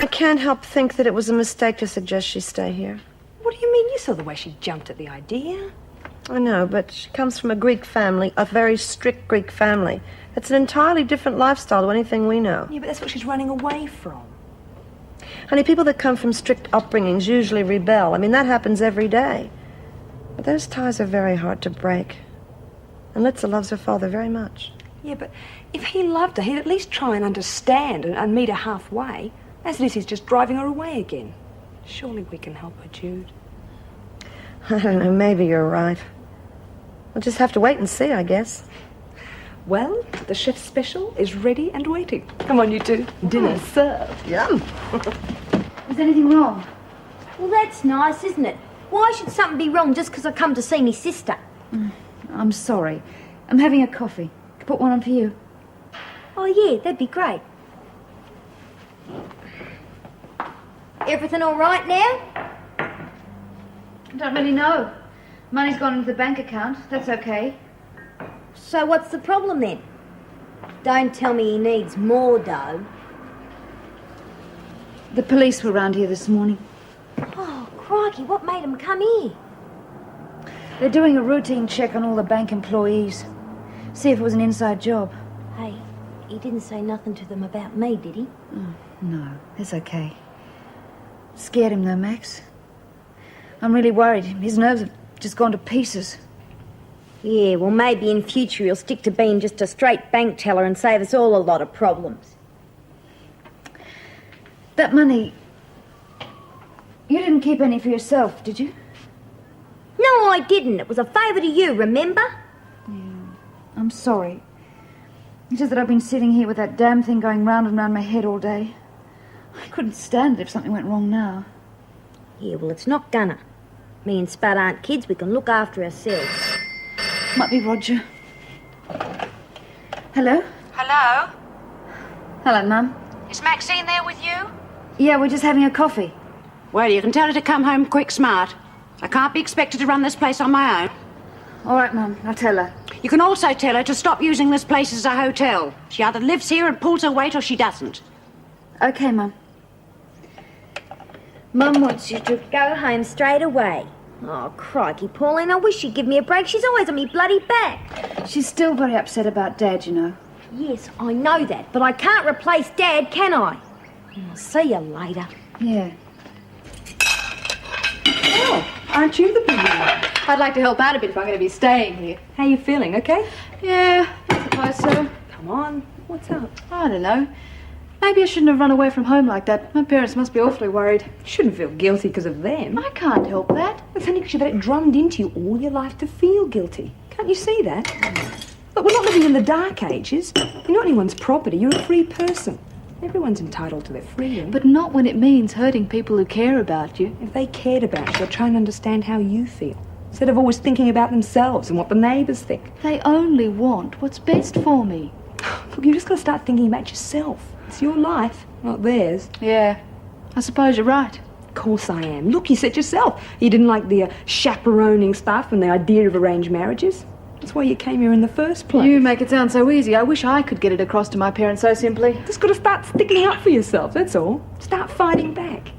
I can't help think that it was a mistake to suggest she stay here. What do you mean? You saw the way she jumped at the idea. I know, but she comes from a Greek family, a very strict Greek family. It's an entirely different lifestyle to anything we know. Yeah, but that's what she's running away from. Honey, people that come from strict upbringings usually rebel. I mean, that happens every day. But those ties are very hard to break. And Litza loves her father very much. Yeah, but if he loved her, he'd at least try and understand and meet her halfway. As it is, he's just driving her away again. Surely we can help her, Jude. I don't know, maybe you're right. We'll just have to wait and see, I guess. Well, the chef's special is ready and waiting. Come on, you two. Dinner served. Yum. Is anything wrong? Well, that's nice, isn't it? Why should something be wrong just because I come to see me sister? I'm sorry. I'm having a coffee. Could put one on for you. Oh, yeah, that'd be great. Everything all right now? I don't really know. Money's gone into the bank account. That's okay. So what's the problem then? Don't tell me he needs more dough. The police were round here this morning. Oh, crikey, what made him come here? They're doing a routine check on all the bank employees. See if it was an inside job. Hey, he didn't say nothing to them about me, did he? Oh, no, it's okay. Scared him though, Max. I'm really worried. His nerves have just gone to pieces. Yeah, well, maybe in future he'll stick to being just a straight bank teller and save us all a lot of problems. That money... You didn't keep any for yourself, did you? No, I didn't. It was a favour to you, remember? Yeah, I'm sorry. It's just that I've been sitting here with that damn thing going round and round my head all day. I couldn't stand it if something went wrong now. Yeah, well, it's not gonna. Me and Spud aren't kids. We can look after ourselves. Might be Roger. Hello? Hello? Hello, Mum. Is Maxine there with you? Yeah, we're just having a coffee. Well, you can tell her to come home quick smart. I can't be expected to run this place on my own. All right, Mum, I'll tell her. You can also tell her to stop using this place as a hotel. She either lives here and pulls her weight or she doesn't. Okay, Mum. Mum wants you to go home straight away. Oh, crikey, Pauline, I wish she'd give me a break. She's always on me bloody back. She's still very upset about Dad, you know. Yes, I know that, but I can't replace Dad, can I? I'll see you later. Yeah. Oh, aren't you the busy one? I'd like to help out a bit if I'm going to be staying here. How you feeling, okay? Yeah, I suppose so. Come on, what's up? I don't know. Maybe I shouldn't have run away from home like that. My parents must be awfully worried. You shouldn't feel guilty because of them. I can't help that. It's only because you've had it drummed into you all your life to feel guilty. Can't you see that? Look, we're not living in the dark ages. You're not anyone's property. You're a free person. Everyone's entitled to their freedom. But not when it means hurting people who care about you. If they cared about you, they'd try and understand how you feel, instead of always thinking about themselves and what the neighbours think. They only want what's best for me. Look, you just got to start thinking about yourself. It's your life, not theirs. Yeah, I suppose you're right. Of course I am. Look, you said yourself you didn't like the chaperoning stuff and the idea of arranged marriages. That's why you came here in the first place. You make it sound so easy. I wish I could get it across to my parents so simply. Just got to start sticking up for yourself, that's all. Start fighting back.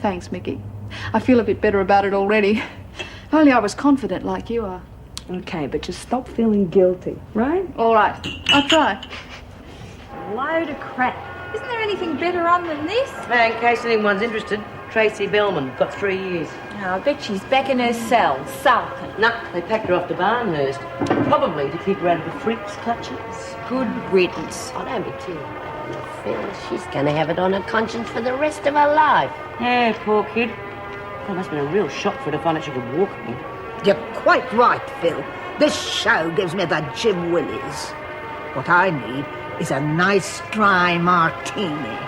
Thanks, Mickey. I feel a bit better about it already. If only I was confident like you are. Okay, but just stop feeling guilty, right? All right, I'll try. Load of crap. Isn't there anything better on than this? In case anyone's interested, Tracy Bellman, got 3 years. Oh, I bet she's back in her cell, sulking. Nah, they packed her off to Barnhurst. Probably to keep her out of the freaks' clutches. Good riddance. Oh, don't be too hard on her, Phil. She's going to have it on her conscience for the rest of her life. Yeah, poor kid. That must have been a real shock for her to find out she could walk again. You're quite right, Phil. This show gives me the Jim Willies. What I need is a nice dry martini.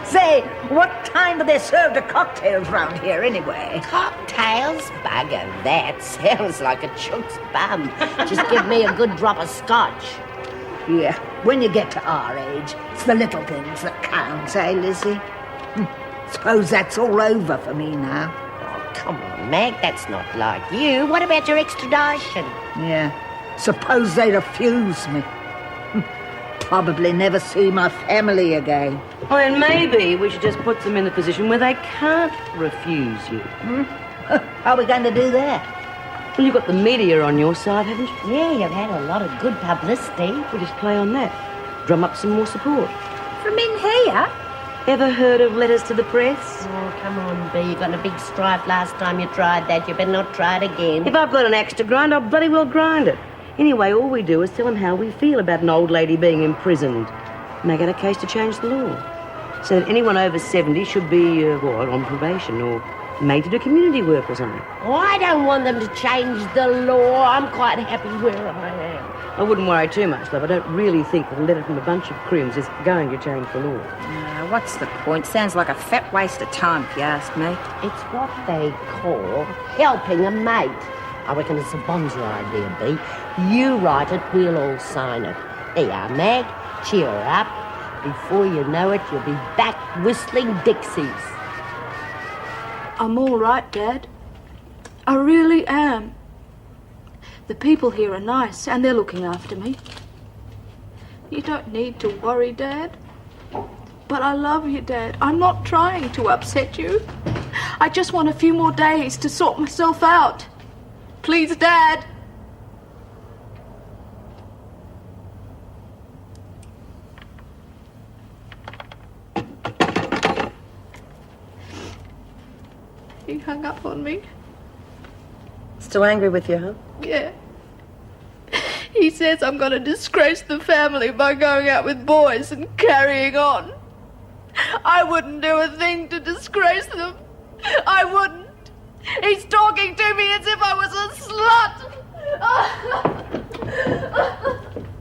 Say, what time do they serve the cocktails round here, anyway? Cocktails? Bugger that. Sounds like a chunk's bum. Just give me a good drop of scotch. Yeah, when you get to our age, it's the little things that count, eh, Lizzie? Suppose that's all over for me now. Oh, come on, Mag. That's not like you. What about your extradition? Yeah, suppose they refuse me. Probably never see my family again. Well, then maybe we should just put them in a position where they can't refuse you. How are we going to do that? Well, you've got the media on your side, haven't you? Yeah, you've had a lot of good publicity. We'll just play on that. Drum up some more support. From in here? Ever heard of letters to the press? Oh, come on, B. You got in a big strife last time you tried that. You better not try it again. If I've got an axe to grind, I'll bloody well grind it. Anyway, all we do is tell them how we feel about an old lady being imprisoned. Make it a case to change the law. So that anyone over 70 should be, on probation or made to do community work or something. Oh, I don't want them to change the law. I'm quite happy where I am. I wouldn't worry too much, love. I don't really think that a letter from a bunch of crims is going to change the law. What's the point? Sounds like a fat waste of time, if you ask me. It's what they call helping a mate. I reckon it's a bonza idea, B. You write it, we'll all sign it. There you are, Mag. Cheer her up. Before you know it, you'll be back whistling Dixies. I'm all right, Dad. I really am. The people here are nice, and they're looking after me. You don't need to worry, Dad. But I love you, Dad. I'm not trying to upset you. I just want a few more days to sort myself out. Please, Dad. He hung up on me. Still angry with you, huh? Yeah. He says I'm gonna disgrace the family by going out with boys and carrying on. I wouldn't do a thing to disgrace them. I wouldn't. He's talking to me as if I was a slut.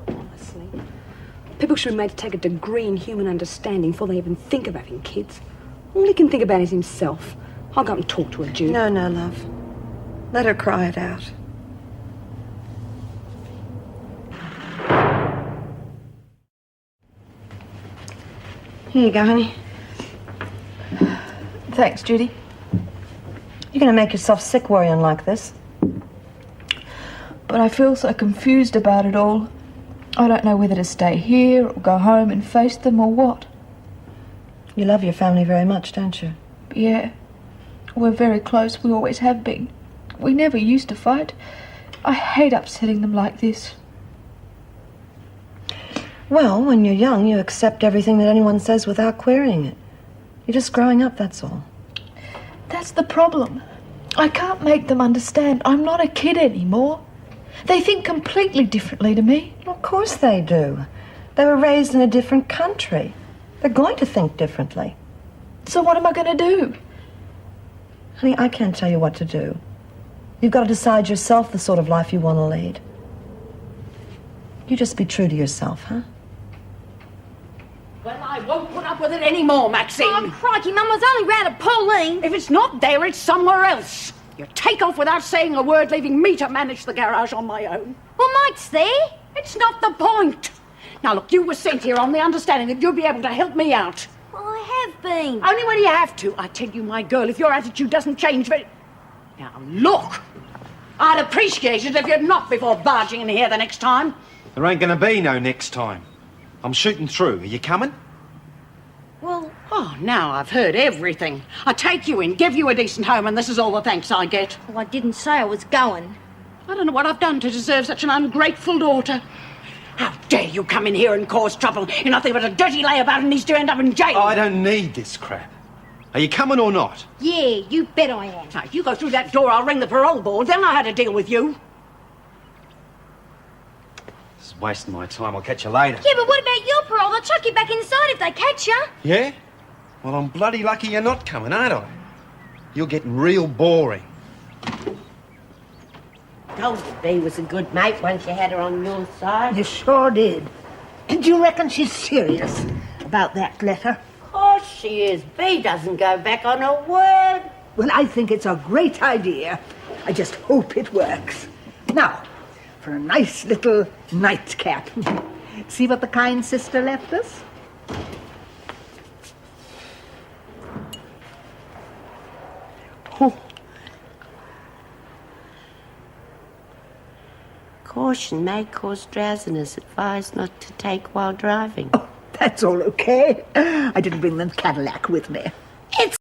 Honestly, people should be made to take a degree in human understanding before they even think of having kids. All he can think about is himself. I'll go and talk to her, Jude. No, love. Let her cry it out. Here you go, honey. Thanks, Judy. You're going to make yourself sick worrying like this. But I feel so confused about it all. I don't know whether to stay here or go home and face them or what. You love your family very much, don't you? Yeah. We're very close. We always have been. We never used to fight. I hate upsetting them like this. Well, when you're young, you accept everything that anyone says without querying it. You're just growing up, that's all. That's the problem. I can't make them understand. I'm not a kid anymore. They think completely differently to me. Of course they do. They were raised in a different country. They're going to think differently. So what am I going to do? Honey, I can't tell you what to do. You've got to decide yourself the sort of life you want to lead. You just be true to yourself, huh? Well, I won't put up with it anymore, Maxine. Oh, crikey, Mum, I was only round at Pauline. If it's not there, it's somewhere else. You take off without saying a word, leaving me to manage the garage on my own. Well, Mike's there. It's not the point. Now, look, you were sent here on the understanding that you'd be able to help me out. I have been. Only when you have to. I tell you, my girl, if your attitude doesn't change very... Now, look, I'd appreciate it if you'd not before barging in here the next time. There ain't gonna be no next time. I'm shooting through. Are you coming? Well, now I've heard everything. I take you in, give you a decent home, and this is all the thanks I get. Well, I didn't say I was going. I don't know what I've done to deserve such an ungrateful daughter. How dare you come in here and cause trouble? You're nothing but a dirty layabout and needs to end up in jail. I don't need this crap. Are you coming or not? Yeah, you bet I am. Now, if you go through that door, I'll ring the parole board. They'll know how to deal with you. This is wasting my time. I'll catch you later. Yeah, but what about your parole? They'll chuck you back inside if they catch you. Yeah? Well, I'm bloody lucky you're not coming, aren't I? You're getting real boring. Told you B was a good mate once you had her on your side. You sure did. And do you reckon she's serious about that letter? Of course she is. B doesn't go back on her word. Well, I think it's a great idea. I just hope it works. Now, for a nice little nightcap. See what the kind sister left us? Oh. Caution may cause drowsiness. Advised not to take while driving. Oh, That's all okay. I didn't bring the Cadillac with me.